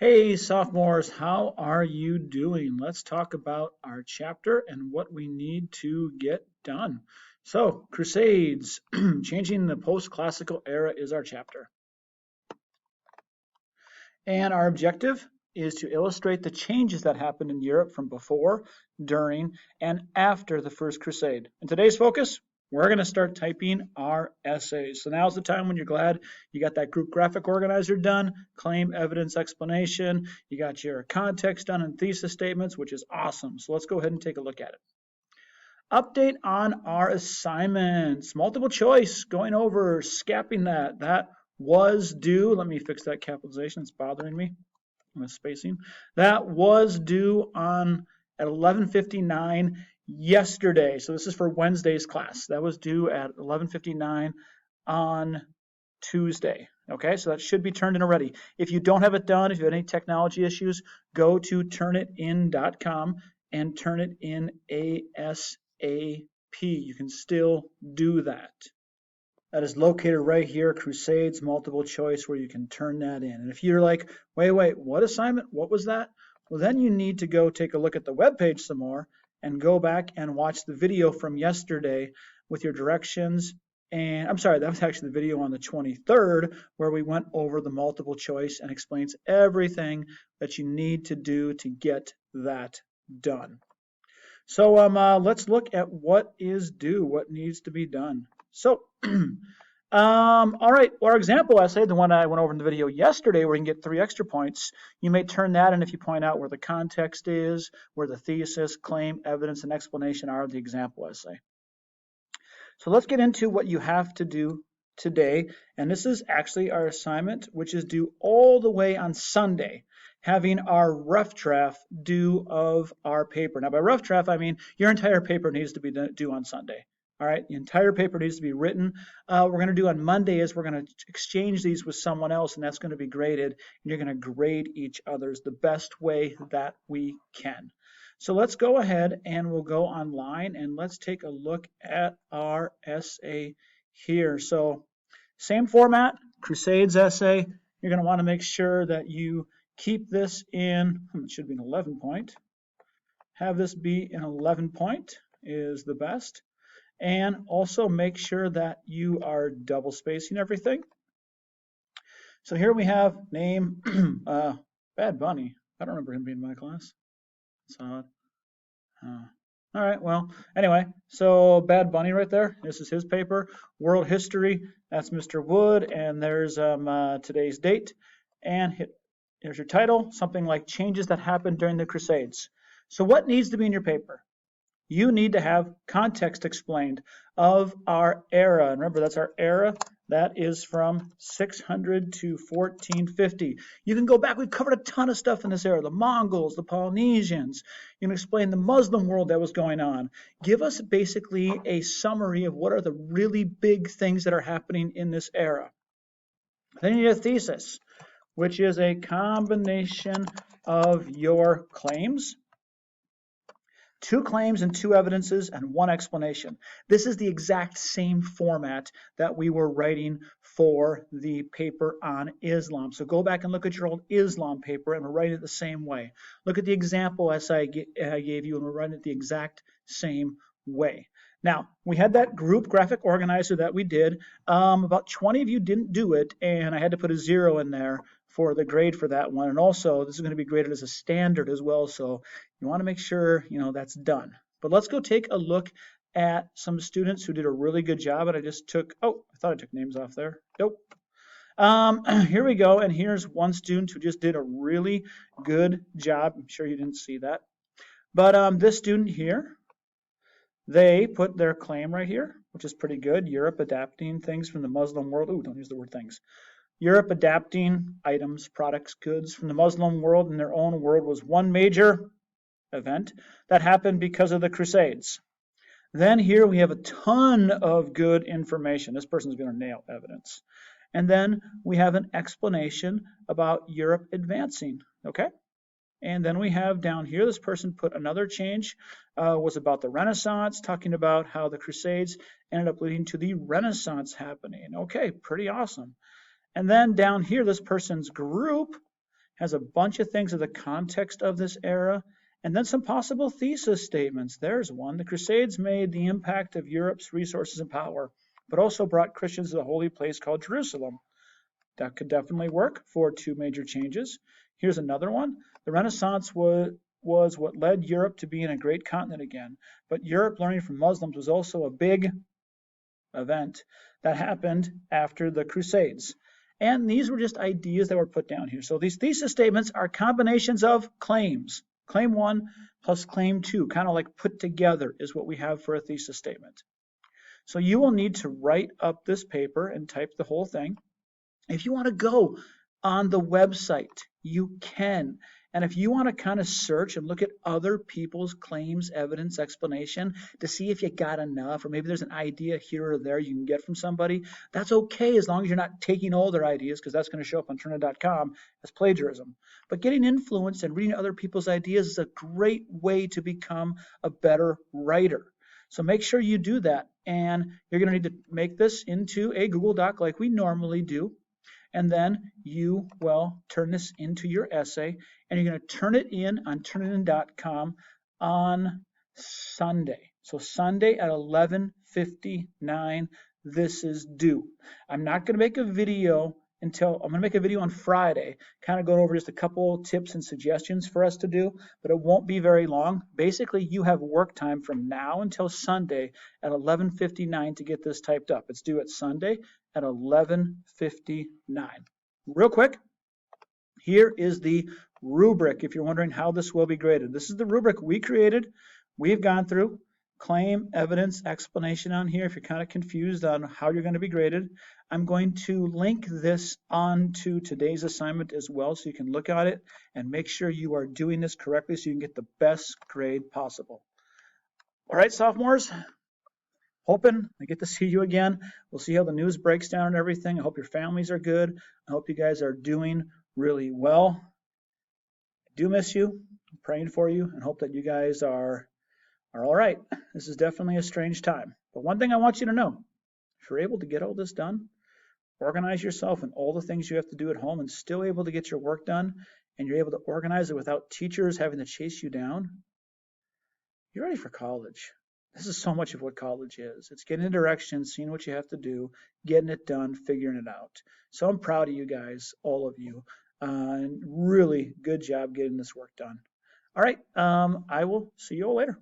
Hey, sophomores, how are you doing? Let's talk about our chapter and what we need to get done. So, Crusades, changing the post-classical era is our chapter. And our objective is to illustrate the changes that happened in Europe from before, during, and after the First Crusade. And today's focus, we're going to start typing our essays. So now's the time when you're glad you got that group graphic organizer done, claim, evidence, explanation. You got your context done and thesis statements, which is awesome. So let's go ahead and take a look at it. Update on our assignments. Multiple choice, going over, scapping that. That was due. Let me fix that capitalization. It's bothering me. I'm spacing. That was due on at 11:59 yesterday. So this is for Wednesday's class. That was due at 11:59 on Tuesday. Okay, so that should be turned in already. If you don't have it done, if you have any technology issues, go to turnitin.com and turn it in ASAP. You can still do that. That is located right here, Crusades multiple choice, where you can turn that in. And if you're like, wait, what assignment? What was that? Well, then you need to go take a look at the webpage some more and go back and watch the video from yesterday with your directions. And I'm sorry, that was actually the video on the 23rd where we went over the multiple choice and explains everything that you need to do to get that done. So let's look at what is due, what needs to be done. So, all right, our example essay, the one I went over in the video yesterday where you can get 3 extra points, you may turn that in if you point out where the context is, where the thesis, claim, evidence, and explanation are of the example essay. So let's get into what you have to do today, and this is actually our assignment, which is due all the way on Sunday, having our rough draft due of our paper. Now, by rough draft, I mean your entire paper needs to be due on Sunday. All right, the entire paper needs to be written. What we're going to do on Monday is we're going to exchange these with someone else, and that's going to be graded. And you're going to grade each other's the best way that we can. So let's go ahead and we'll go online and let's take a look at our essay here. So same format, Crusades essay. You're going to want to make sure that you keep this in, it should be an 11 point. Have this be an 11 point is the best. And also make sure that you are double spacing everything. So here we have name, Bad Bunny. I don't remember him being in my class. That's odd. All right, well, anyway, so Bad Bunny right there. This is his paper. World History, that's Mr. Wood, and there's today's date. And here's your title, something like Changes That Happened During the Crusades. So what needs to be in your paper? You need to have context explained of our era. And remember, that's our era. That is from 600 to 1450. You can go back. We've covered a ton of stuff in this era. The Mongols, the Polynesians. You can explain the Muslim world that was going on. Give us basically a summary of what are the really big things that are happening in this era. Then you need a thesis, which is a combination of your claims, 2 claims and 2 evidences and 1 explanation. This is the exact same format that we were writing for the paper on Islam. So go back and look at your old Islam paper and we're writing it the same way. Look at the example essay I gave you and we're writing it the exact same way. Now, we had that group graphic organizer that we did. About 20 of you didn't do it, and I had to put a 0 in there for the grade for that one. And also, this is going to be graded as a standard as well, so you want to make sure that's done. But let's go take a look at some students who did a really good job. And I just took, I thought I took names off there. Nope. Here we go, and here's one student who just did a really good job. I'm sure you didn't see that. But this student here, they put their claim right here, which is pretty good. Europe adapting things from the Muslim world. Ooh, don't use the word things. Europe adapting items, products, goods from the Muslim world in their own world was one major event that happened because of the Crusades. Then here we have a ton of good information. This person's going to nail evidence. And then we have an explanation about Europe advancing, okay? And then we have down here, this person put another change, was about the Renaissance, talking about how the Crusades ended up leading to the Renaissance happening. Okay, pretty awesome. And then down here, this person's group Has a bunch of things of the context of this era, and then some possible thesis statements. There's one. The Crusades made the impact of Europe's resources and power, but also brought Christians to a holy place called Jerusalem. That could definitely work for two major changes. Here's another one. The Renaissance was what led Europe to being a great continent again, but Europe learning from Muslims was also a big event that happened after the Crusades. And these were just ideas that were put down here. So these thesis statements are combinations of claims. Claim 1 plus claim 2, kind of like put together, is what we have for a thesis statement. So you will need to write up this paper and type the whole thing. If you want to go on the website, you can. And if you want to kind of search and look at other people's claims, evidence, explanation to see if you got enough, or maybe there's an idea here or there you can get from somebody, that's okay as long as you're not taking all their ideas, because that's going to show up on Turnitin.com as plagiarism. But getting influenced and reading other people's ideas is a great way to become a better writer. So make sure you do that. And you're going to need to make this into a Google Doc like we normally do. And then you will turn this into your essay, and you're going to turn it in on Turnitin.com on Sunday. So Sunday at 11:59, this is due. I'm not going to make a video I'm going to make a video on Friday, kind of going over just a couple tips and suggestions for us to do, but it won't be very long. Basically, you have work time from now until Sunday at 11:59 to get this typed up. It's due at Sunday at 11:59. Real quick, here is the rubric if you're wondering how this will be graded. This is the rubric we created. We've gone through claim, evidence, explanation on here if you're kind of confused on how you're going to be graded. I'm going to link this onto today's assignment as well so you can look at it and make sure you are doing this correctly so you can get the best grade possible. All right, sophomores, hoping I get to see you again. We'll see how the news breaks down and everything. I hope your families are good. I hope you guys are doing really well. I do miss you. I'm praying for you and hope that you guys are all right. This is definitely a strange time. But one thing I want you to know, if you're able to get all this done, organize yourself and all the things you have to do at home and still able to get your work done, and you're able to organize it without teachers having to chase you down, you're ready for college. This is so much of what college is. It's getting directions, seeing what you have to do, getting it done, figuring it out. So I'm proud of you guys, all of you, and really good job getting this work done. All right, I will see you all later.